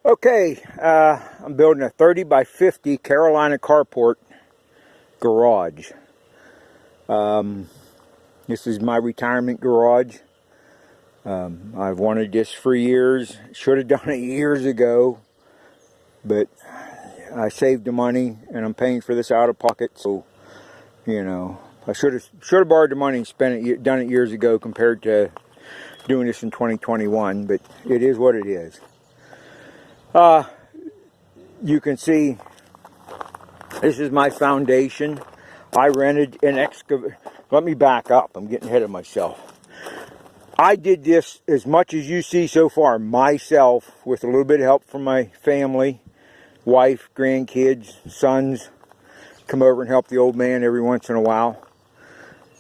Okay, I'm building a 30 by 50 Carolina carport garage. This is my retirement garage. I've wanted this for years. Should have done it years ago, but I saved the money and I'm paying for this out of pocket. So, you know, I should have borrowed the money and done it years ago compared to doing this in 2021. But it is what it is. You can see this is my foundation. I rented an excavator. Let me back up. I'm getting ahead of myself. I did this as much as you see so far myself, with a little bit of help from my family, wife, grandkids, sons. Come over and help the old man every once in a while.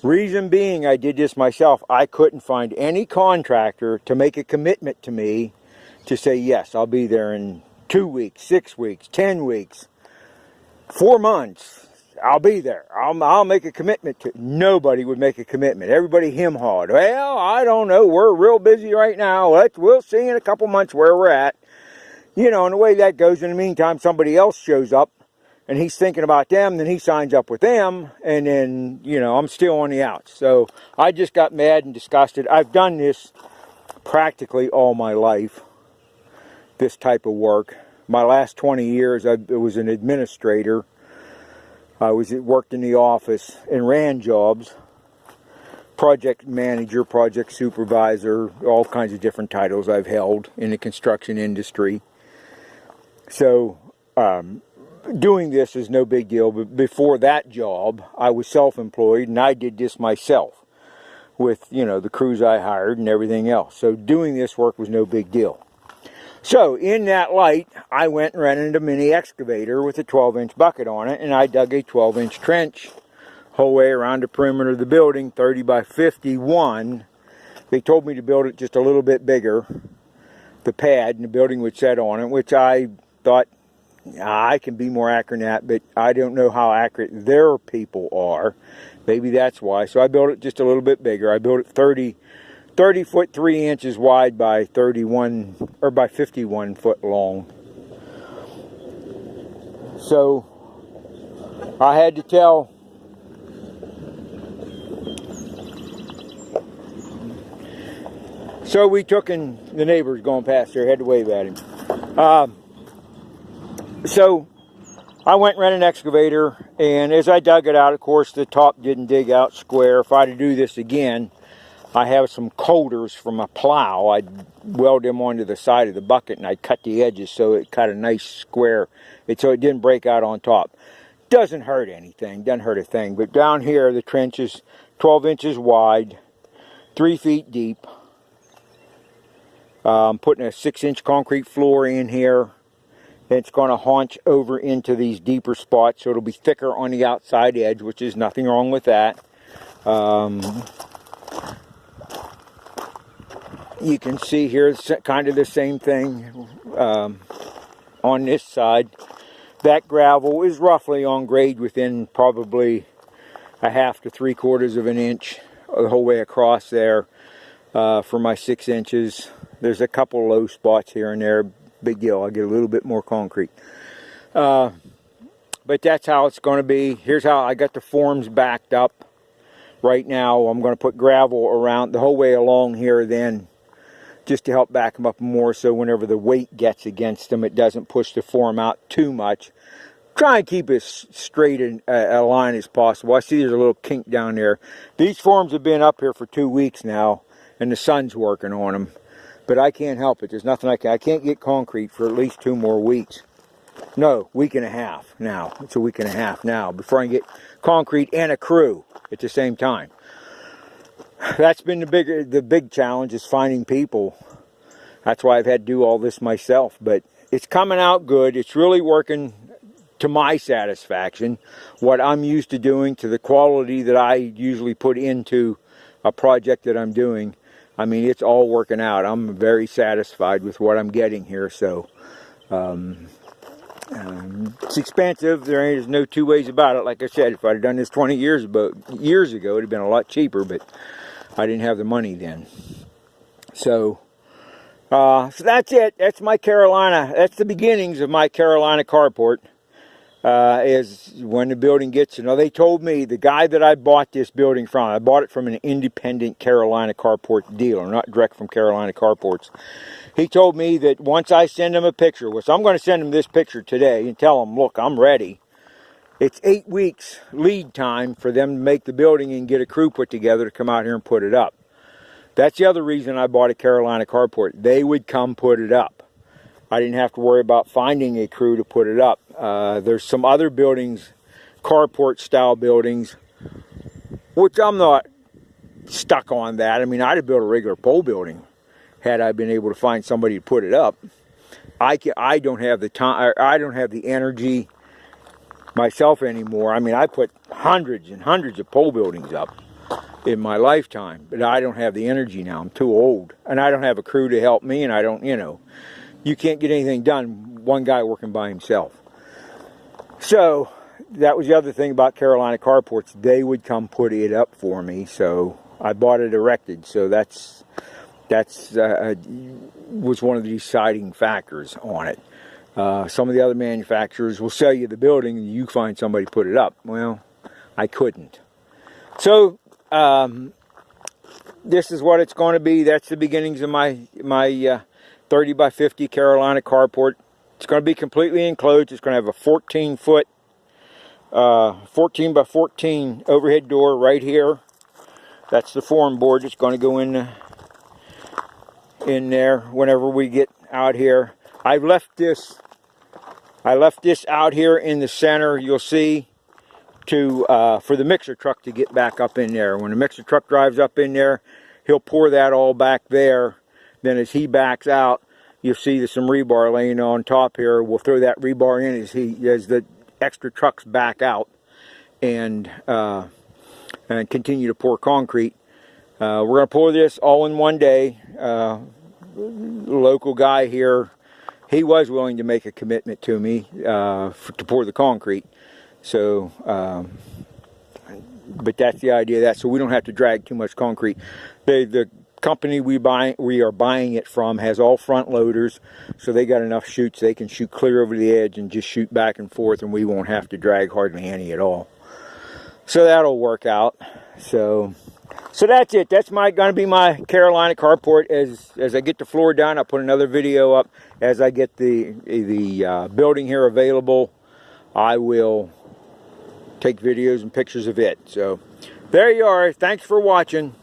Reason being, I did this myself. I couldn't find any contractor to make a commitment to me to say, yes, I'll be there in 2 weeks, 6 weeks, 10 weeks, 4 months. I'll be there. I'll make a commitment to. Nobody would make a commitment. Everybody hem-hawed. Well, I don't know. We're real busy right now. We'll see in a couple months where we're at. You know, and the way that goes, in the meantime, somebody else shows up and he's thinking about them, then he signs up with them, and then, you know, I'm still on the outs. So I just got mad and disgusted. I've done this practically all my life, this type of work. My last 20 years, I was an administrator. I worked in the office and ran jobs. Project manager, project supervisor, all kinds of different titles I've held in the construction industry. So, doing this is no big deal. But before that job, I was self-employed and I did this myself with, you know, the crews I hired and everything else. So doing this work was no big deal. So, in that light, I went and rented a mini excavator with a 12-inch bucket on it, and I dug a 12-inch trench whole way around the perimeter of the building, 30 by 51. They told me to build it just a little bit bigger, the pad, and the building would set on it, which I thought, I can be more accurate than that, but I don't know how accurate their people are. Maybe that's why. So I built it just a little bit bigger. I built it 30 foot 3 inches wide by 31 or by 51 foot long. So I had to tell we took, and the neighbors going past there had to wave at him. So I went and rented an excavator, and as I dug it out, of course the top didn't dig out square. If I had to do this again, I have some colders from a plow. I'd weld them onto the side of the bucket and I'd cut the edges so it cut a nice square, so it didn't break out on top. Doesn't hurt anything, doesn't hurt a thing. But down here, the trench is 12 inches wide, 3 feet deep. I'm putting a 6-inch concrete floor in here. It's going to haunch over into these deeper spots, so it'll be thicker on the outside edge, which is nothing wrong with that. You can see here it's kind of the same thing on this side. That gravel is roughly on grade within probably a 1/2 to 3/4 of an inch the whole way across there for my 6 inches. There's a couple low spots here and there. Big deal. I'll get a little bit more concrete. But that's how it's going to be. Here's how I got the forms backed up. Right now I'm going to put gravel around the whole way along here then, just to help back them up more, so whenever the weight gets against them, it doesn't push the form out too much. Try and keep as straight a line as possible. I see there's a little kink down there. These forms have been up here for 2 weeks now, and the sun's working on them. But I can't help it. There's nothing I can't get concrete for at least 2 more weeks. No, week and a half now. It's a week and a half now before I can get concrete and a crew at the same time. That's been the big challenge, is finding people. That's why I've had to do all this myself. But it's coming out good. It's really working to my satisfaction. What I'm used to doing, to the quality that I usually put into a project that I'm doing. I mean, it's all working out. I'm very satisfied with what I'm getting here. So it's expensive. There is no two ways about it. Like I said, if I'd have done this 20 years ago, it would have been a lot cheaper. But I didn't have the money then. So So that's it. That's my Carolina. That's the beginnings of my Carolina carport. Is when the building gets, they told me, the guy that I bought this building from, I bought it from an independent Carolina carport dealer, not direct from Carolina Carports. He told me that once I send him a picture, which I'm going to send him this picture today and tell him, look, I'm ready. It's 8 weeks lead time for them to make the building and get a crew put together to come out here and put it up. That's the other reason I bought a Carolina carport. They would come put it up. I didn't have to worry about finding a crew to put it up. There's some other buildings, carport style buildings, which I'm not stuck on that. I mean, I'd have built a regular pole building had I been able to find somebody to put it up. I don't have the time, I don't have the energy myself anymore. I mean, I put hundreds and hundreds of pole buildings up in my lifetime, but I don't have the energy now. I'm too old, and I don't have a crew to help me, and I don't, you can't get anything done, one guy working by himself. So that was the other thing about Carolina Carports. They would come put it up for me, so I bought it erected. So that's was one of the deciding factors on it. Some of the other manufacturers will sell you the building and you find somebody to put it up. Well, I couldn't. So this is what it's going to be. That's the beginnings of my 30 by 50 Carolina carport. It's going to be completely enclosed. It's going to have a 14-foot, 14 by 14 overhead door right here. That's the form board. It's going to go in there whenever we get out here. I left this out here in the center. You'll see for the mixer truck to get back up in there. When the mixer truck drives up in there, he'll pour that all back there. Then as he backs out, you'll see there's some rebar laying on top here. We'll throw that rebar in as the extra trucks back out, and continue to pour concrete. We're going to pour this all in one day. Local guy here, he was willing to make a commitment to me to pour the concrete. So, but that's the idea of that. So we don't have to drag too much concrete. The company we are buying it from has all front loaders, so they got enough chutes they can shoot clear over the edge and just shoot back and forth, and we won't have to drag hardly any at all. So that'll work out. So that's it. That's going to be my Carolina carport. As I get the floor done, I'll put another video up. As I get the building here available, I will take videos and pictures of it. So there you are. Thanks for watching.